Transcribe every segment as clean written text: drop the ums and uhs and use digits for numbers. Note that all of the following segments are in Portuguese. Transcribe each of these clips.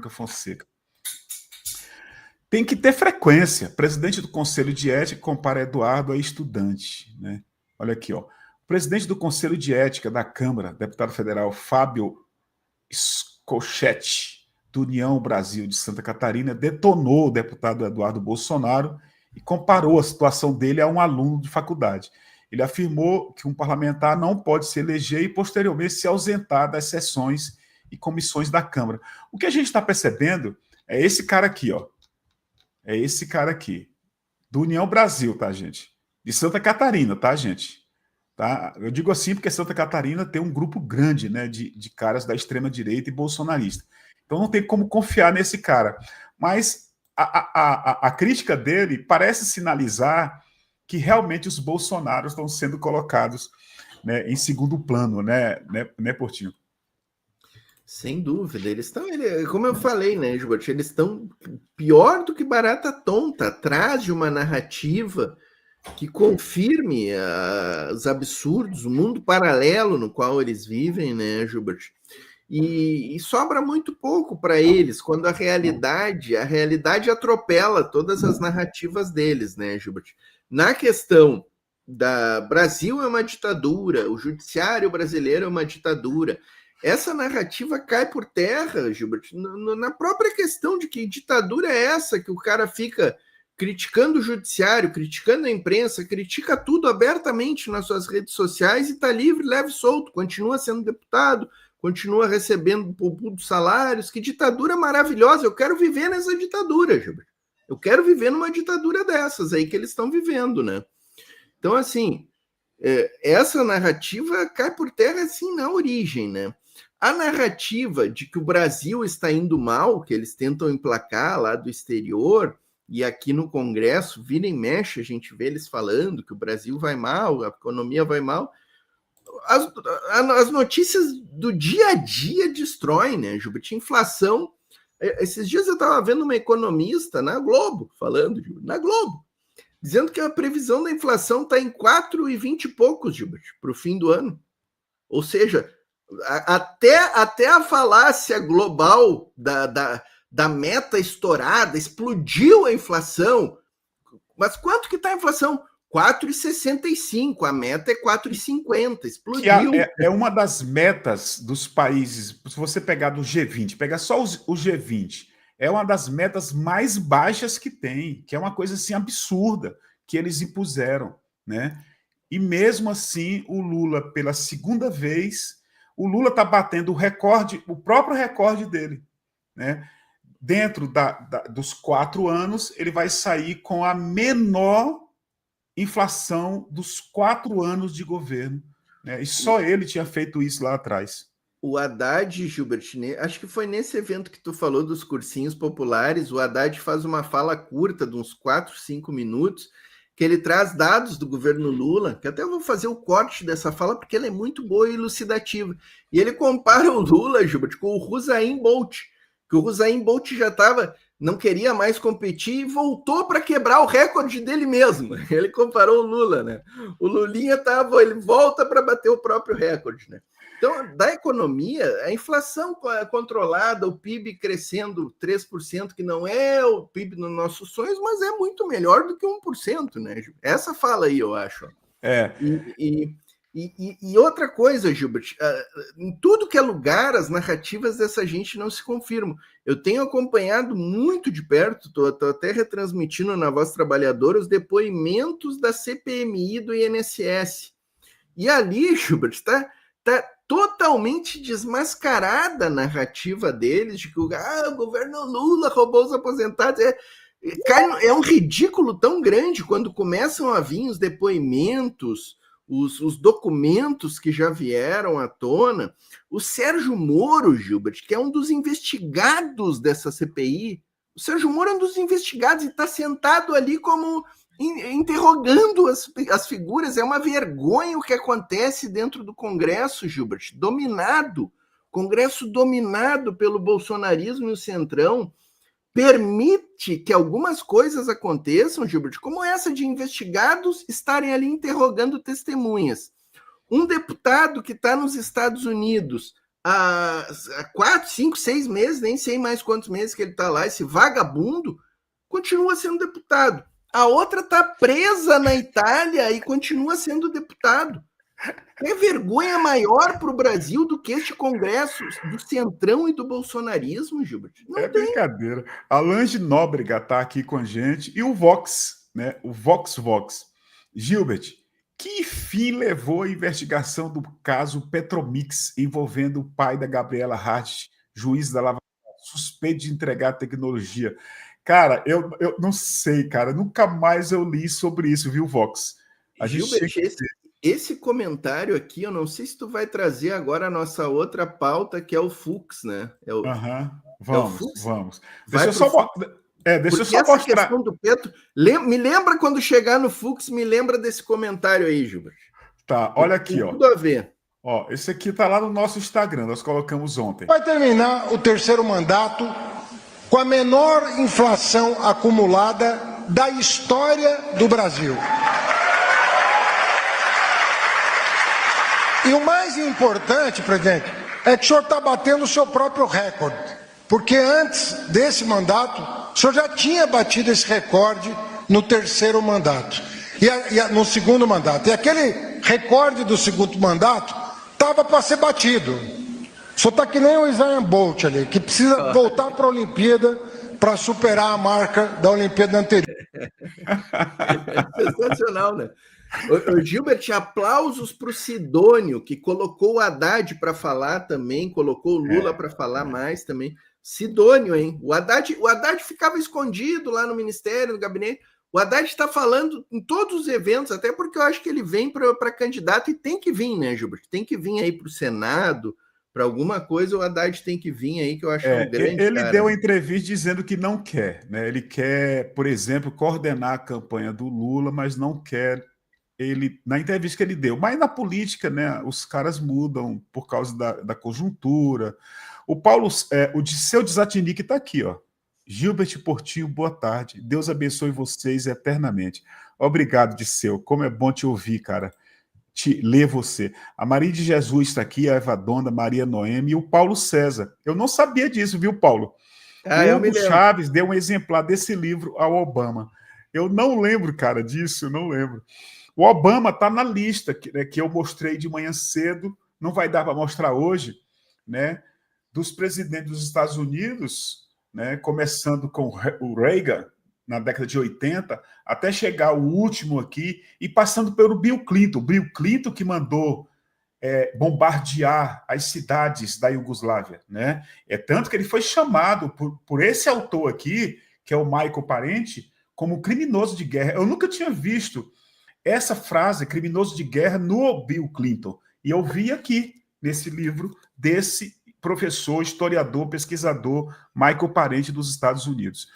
Franca Fonseca. Tem que ter frequência. Presidente do Conselho de Ética compara Eduardo a estudante, né? Olha aqui, ó. O presidente do Conselho de Ética da Câmara, deputado federal Fábio Scochetti, do União Brasil de Santa Catarina, detonou o deputado Eduardo Bolsonaro e comparou a situação dele a um aluno de faculdade. Ele afirmou que um parlamentar não pode se eleger e, posteriormente, se ausentar das sessões e comissões da Câmara. O que a gente está percebendo é esse cara aqui, ó. É esse cara aqui, do União Brasil, tá, gente? De Santa Catarina, tá, gente? Tá? Eu digo assim porque Santa Catarina tem um grupo grande, né, de caras da extrema-direita e bolsonarista. Então não tem como confiar nesse cara. Mas a crítica dele parece sinalizar que realmente os bolsonaros estão sendo colocados, né, em segundo plano, né, Portinho? Sem dúvida, eles estão, como eu falei, né, Gilberto, eles estão pior do que barata tonta, atrás de uma narrativa que confirme os absurdos, o mundo paralelo no qual eles vivem, né, Gilbert? E sobra muito pouco para eles, quando a realidade atropela todas as narrativas deles, né, Gilbert? Na questão da Brasil é uma ditadura, o judiciário brasileiro é uma ditadura. Essa narrativa cai por terra, Gilbert, na própria questão de que ditadura é essa que o cara fica criticando o judiciário, criticando a imprensa, critica tudo abertamente nas suas redes sociais e está livre, leve e solto, continua sendo deputado, continua recebendo poucos salários. Que ditadura maravilhosa! Eu quero viver nessa ditadura, Gilberto. Eu quero viver numa ditadura dessas aí que eles estão vivendo, né? Então, assim, essa narrativa cai por terra, assim, na origem, né? A narrativa de que o Brasil está indo mal, que eles tentam emplacar lá do exterior, e aqui no Congresso, vira e mexe, a gente vê eles falando que o Brasil vai mal, a economia vai mal. As notícias do dia a dia destroem, né, Gilberto? Inflação. Esses dias eu estava vendo uma economista na Globo, falando, na Globo, dizendo que a previsão da inflação está em 4,20 e poucos, Gilberto, para o fim do ano. Ou seja, até a falácia global da meta estourada, explodiu a inflação. Mas quanto que está a inflação? 4,65, a meta é 4,50, explodiu. Que é uma das metas dos países, se você pegar do G20, pegar só o G20, é uma das metas mais baixas que tem, que é uma coisa assim absurda que eles impuseram, né? E mesmo assim, o Lula, pela segunda vez, o Lula está batendo o recorde, o próprio recorde dele, né? Dentro dos 4 anos, ele vai sair com a menor inflação dos 4 anos de governo, né? E só ele tinha feito isso lá atrás. O Haddad, Gilbert, acho que foi nesse evento que tu falou dos cursinhos populares, o Haddad faz uma fala curta de uns 4, 5 minutos, que ele traz dados do governo Lula, que até eu vou fazer o corte dessa fala, porque ela é muito boa e elucidativa. E ele compara o Lula, Gilbert, com o Usain Bolt, que o Usain Bolt já não queria mais competir e voltou para quebrar o recorde dele mesmo. Ele comparou o Lula, né? O Lulinha ele volta para bater o próprio recorde, né? Então, da economia, a inflação controlada, o PIB crescendo 3%, que não é o PIB nos nossos sonhos, mas é muito melhor do que 1%, né? Essa fala aí, eu acho. E outra coisa, Gilbert, em tudo que é lugar, as narrativas dessa gente não se confirmam. Eu tenho acompanhado muito de perto, estou até retransmitindo na Voz Trabalhadora os depoimentos da CPMI do INSS. E ali, Gilbert, está totalmente desmascarada a narrativa deles de que o governo Lula roubou os aposentados. É um ridículo tão grande quando começam a vir os depoimentos, os documentos que já vieram à tona. O Sérgio Moro, Gilbert, que é um dos investigados dessa CPI, o Sérgio Moro é um dos investigados e está sentado ali como interrogando as figuras. É uma vergonha o que acontece dentro do Congresso, Gilbert, Congresso dominado pelo bolsonarismo e o Centrão, permite que algumas coisas aconteçam, Gilbert, como essa de investigados estarem ali interrogando testemunhas. Um deputado que está nos Estados Unidos há 4, 5, 6 meses, nem sei mais quantos meses que ele está lá, esse vagabundo, continua sendo deputado. A outra está presa na Itália e continua sendo deputado. É vergonha maior para o Brasil do que este Congresso do Centrão e do bolsonarismo, Gilbert? Não tem. Brincadeira. Alan de Nóbrega está aqui com a gente e o Vox, né? O Vox. Gilbert, que fim levou a investigação do caso Petromix envolvendo o pai da Gabriela Hart, juiz da Lava Jato, suspeito de entregar tecnologia? Cara, eu não sei, cara. Nunca mais eu li sobre isso, viu, Vox? Gilbert, esse comentário aqui, eu não sei se tu vai trazer agora a nossa outra pauta, que é o Fux, né? Vamos. Deixa eu só mostrar. Questão do Petro, me lembra quando chegar no Fux, me lembra desse comentário aí, Gilbert. Tá, olha aqui, ó. Tudo a ver. Ó, esse aqui tá lá no nosso Instagram, nós colocamos ontem. Vai terminar o terceiro mandato com a menor inflação acumulada da história do Brasil. E o mais importante, presidente, é que o senhor está batendo o seu próprio recorde. Porque antes desse mandato, o senhor já tinha batido esse recorde no terceiro mandato. No segundo mandato. E aquele recorde do segundo mandato estava para ser batido. O senhor está que nem o Usain Bolt ali, que precisa voltar para a Olimpíada para superar a marca da Olimpíada anterior. É sensacional, né? O Gilbert, aplausos para o Sidônio, que colocou o Haddad para falar também, colocou o Lula para falar mais também. Sidônio, hein? O Haddad ficava escondido lá no Ministério, no gabinete. O Haddad está falando em todos os eventos, até porque eu acho que ele vem para candidato e tem que vir, né, Gilbert? Tem que vir aí para o Senado, para alguma coisa, o Haddad tem que vir aí, que eu acho um grande ele cara. Deu uma entrevista dizendo que não quer, né? Ele quer, por exemplo, coordenar a campanha do Lula, mas não quer ele, na entrevista que ele deu. Mas na política, né, os caras mudam por causa da conjuntura. O Paulo, o Disseu Desatinic está aqui, ó. Gilbert Portinho, boa tarde. Deus abençoe vocês eternamente. Obrigado, Disseu. Como é bom te ouvir, cara. Te ler você. A Maria de Jesus está aqui, a Eva Donda, Maria Noemi e o Paulo César. Eu não sabia disso, viu, Paulo? O Hugo Chaves deu um exemplar desse livro ao Obama. Eu não lembro, cara, disso, eu não lembro. O Obama está na lista que eu mostrei de manhã cedo, não vai dar para mostrar hoje, né? Dos presidentes dos Estados Unidos, né? Começando com o Reagan, na década de 80, até chegar o último aqui, e passando pelo Bill Clinton. Bill Clinton que mandou bombardear as cidades da Iugoslávia, né? É tanto que ele foi chamado por esse autor aqui, que é o Michael Parenti, como criminoso de guerra. Eu nunca tinha visto essa frase, criminoso de guerra, no Bill Clinton. E eu vi aqui, nesse livro, desse professor, historiador, pesquisador, Michael Parenti, dos Estados Unidos.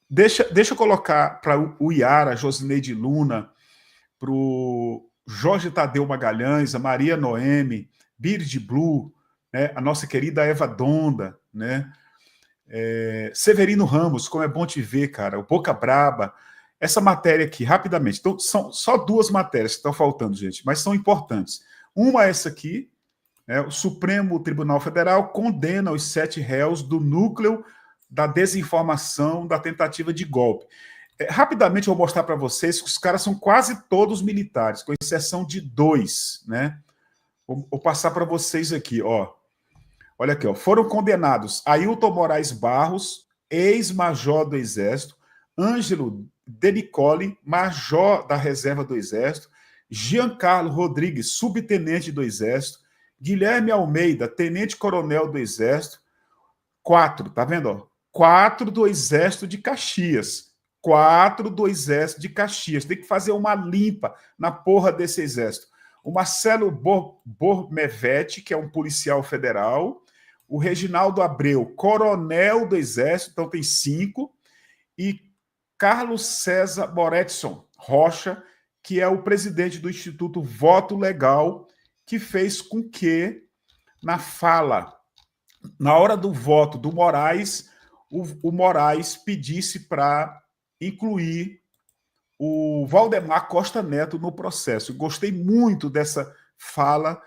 Deixa eu colocar para o Iara, Josineide Luna, para o Jorge Tadeu Magalhães, a Maria Noemi, Bird Blue, né, a nossa querida Eva Donda, né, Severino Ramos, como é bom te ver, cara, o Boca Braba. Essa matéria aqui, rapidamente. Então, são só duas matérias que estão faltando, gente, mas são importantes. Uma é essa aqui, né, o Supremo Tribunal Federal condena os 7 réus do núcleo da desinformação, da tentativa de golpe. Rapidamente eu vou mostrar para vocês que os caras são quase todos militares, com exceção de 2, né? Vou passar para vocês aqui, ó. Olha aqui, ó. Foram condenados Ailton Moraes Barros, ex-major do Exército, Ângelo De Nicole, major da Reserva do Exército, Giancarlo Rodrigues, subtenente do Exército, Guilherme Almeida, tenente-coronel do Exército, 4, tá vendo? Ó? 4 do Exército de Caxias. 4 do Exército de Caxias. Tem que fazer uma limpa na porra desse exército. O Marcelo Bormevete, que é um policial federal, o Reginaldo Abreu, coronel do Exército, então tem 5, e Carlos César Moretson Rocha, que é o presidente do Instituto Voto Legal, que fez com que, na fala, na hora do voto do Moraes, o Moraes pedisse para incluir o Valdemar Costa Neto no processo. Gostei muito dessa fala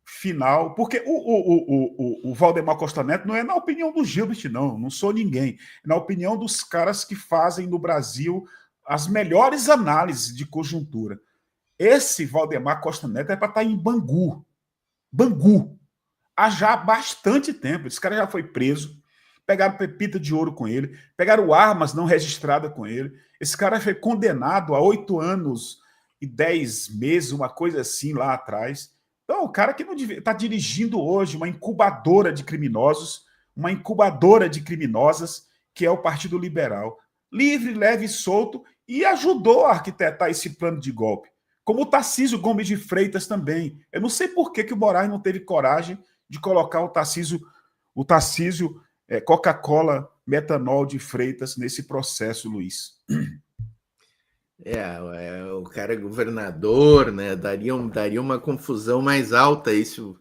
final, porque o Valdemar Costa Neto não é na opinião do Gilbert, não sou ninguém, é na opinião dos caras que fazem no Brasil as melhores análises de conjuntura. Esse Valdemar Costa Neto é para estar em Bangu, há já bastante tempo. Esse cara já foi preso, pegaram pepita de ouro com ele, pegaram armas não registradas com ele. Esse cara foi condenado a 8 anos e 10 meses, uma coisa assim lá atrás. Então, o cara que não está dirigindo hoje uma incubadora de criminosos, uma incubadora de criminosas, que é o Partido Liberal. Livre, leve e solto, e ajudou a arquitetar esse plano de golpe. Como o Tarcísio Gomes de Freitas também. Eu não sei por que o Moraes não teve coragem de colocar o Tarcísio Coca-Cola Metanol de Freitas nesse processo, Luiz. O cara é governador, né? Daria uma confusão mais alta isso,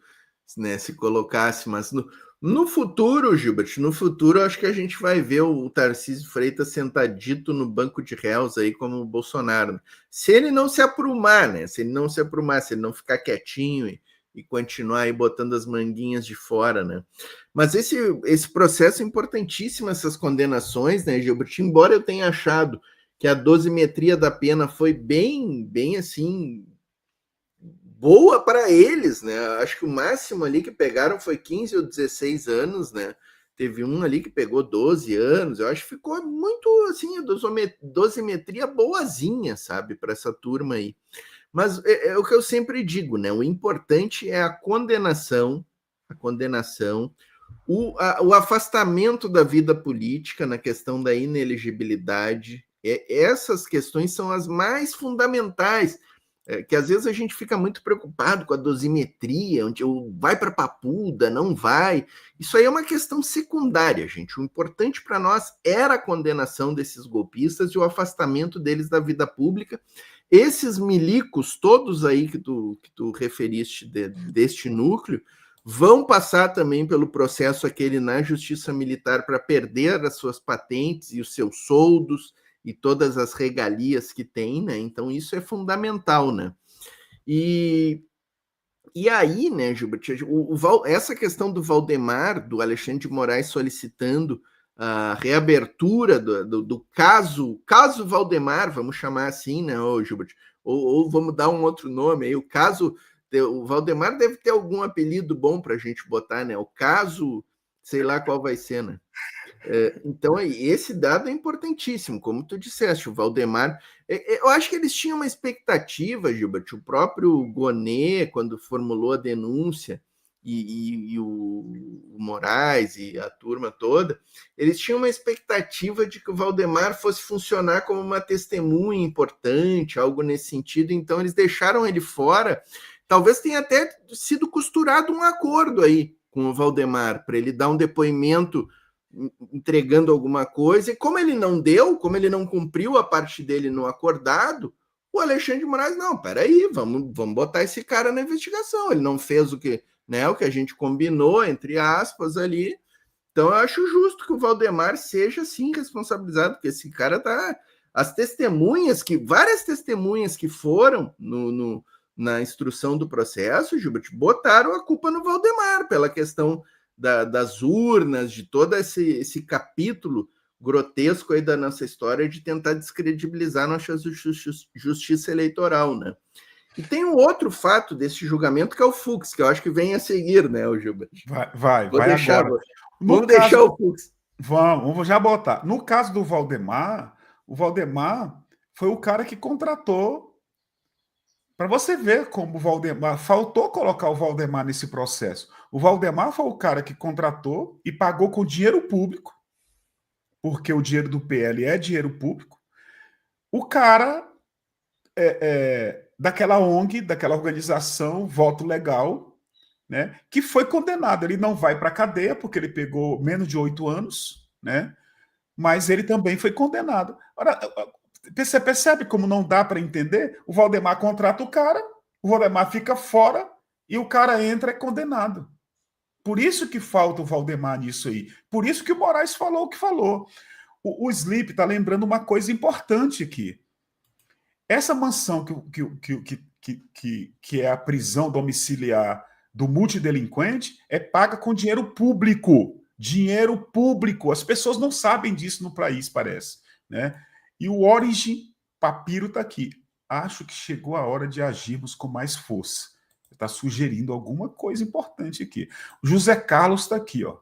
né, se colocasse, mas no futuro, Gilbert, eu acho que a gente vai ver o Tarcísio Freitas sentadito no banco de réus aí como o Bolsonaro. Se ele não se aprumar, né? Se ele não ficar quietinho e continuar aí botando as manguinhas de fora, né? Mas esse processo é importantíssimo, essas condenações, né, Gilbert? Embora eu tenha achado que a dosimetria da pena foi bem assim, boa para eles, né? Acho que o máximo ali que pegaram foi 15 ou 16 anos, né? Teve um ali que pegou 12 anos, eu acho que ficou muito assim, a dosimetria boazinha, sabe, para essa turma aí. Mas é o que eu sempre digo, né? O importante é a condenação, o afastamento da vida política na questão da inelegibilidade. Essas questões são as mais fundamentais, que às vezes a gente fica muito preocupado com a dosimetria, onde vai para papuda, não vai. Isso aí é uma questão secundária, gente. O importante para nós era a condenação desses golpistas e o afastamento deles da vida pública. Esses milicos todos aí que tu referiste deste núcleo vão passar também pelo processo aquele na Justiça Militar para perder as suas patentes e os seus soldos e todas as regalias que tem, né? Então isso é fundamental, né? E aí, né, Gilbert, essa questão do Valdemar, do Alexandre de Moraes solicitando a reabertura do caso Valdemar, vamos chamar assim, né, Gilbert? Ou vamos dar um outro nome aí, o Valdemar deve ter algum apelido bom para a gente botar, né? O caso, sei lá qual vai ser, né? Então, esse dado é importantíssimo, como tu disseste, o Valdemar. Eu acho que eles tinham uma expectativa, Gilbert, o próprio Gonê, quando formulou a denúncia, e o Moraes e a turma toda, eles tinham uma expectativa de que o Valdemar fosse funcionar como uma testemunha importante, algo nesse sentido, então eles deixaram ele fora. Talvez tenha até sido costurado um acordo aí com o Valdemar, para ele dar um depoimento entregando alguma coisa, e como ele não cumpriu a parte dele no acordado, o Alexandre de Moraes, não, peraí, vamos botar esse cara na investigação, ele não fez o que a gente combinou, entre aspas, ali, então eu acho justo que o Valdemar seja, sim, responsabilizado, porque esse cara tá... várias testemunhas que foram na instrução do processo, Gilbert, botaram a culpa no Valdemar, pela questão das urnas, de todo esse capítulo grotesco aí da nossa história de tentar descredibilizar a nossa justiça eleitoral, né? E tem um outro fato desse julgamento que é o Fux, que eu acho que vem a seguir, né, o Gilbert? Vai agora. Vamos deixar o Fux. Vamos já botar. No caso do Valdemar, o Valdemar foi o cara que contratou. Para você ver como o Valdemar... Faltou colocar o Valdemar nesse processo. O Valdemar foi o cara que contratou e pagou com dinheiro público, porque o dinheiro do PL é dinheiro público. O cara daquela ONG, daquela organização, Voto Legal, né, que foi condenado. Ele não vai para a cadeia, porque ele pegou menos de 8 anos, né, mas ele também foi condenado. Ora, você percebe como não dá para entender? O Valdemar contrata o cara, o Valdemar fica fora e o cara entra e é condenado. Por isso que falta o Valdemar nisso aí. Por isso que o Moraes falou o que falou. O Sleep está lembrando uma coisa importante aqui. Essa mansão que é a prisão domiciliar do multidelinquente é paga com dinheiro público. Dinheiro público. As pessoas não sabem disso no país, parece, né? E o Origin Papiro está aqui. Acho que chegou a hora de agirmos com mais força. Está sugerindo alguma coisa importante aqui. O José Carlos está aqui, ó.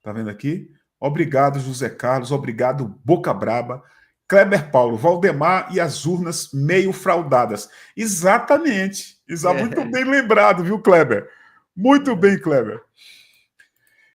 Tá vendo aqui? Obrigado, José Carlos. Obrigado, Boca Braba. Kleber Paulo, Valdemar e as urnas meio fraudadas. Exatamente. Muito bem lembrado, viu, Kleber? Muito bem, Kleber.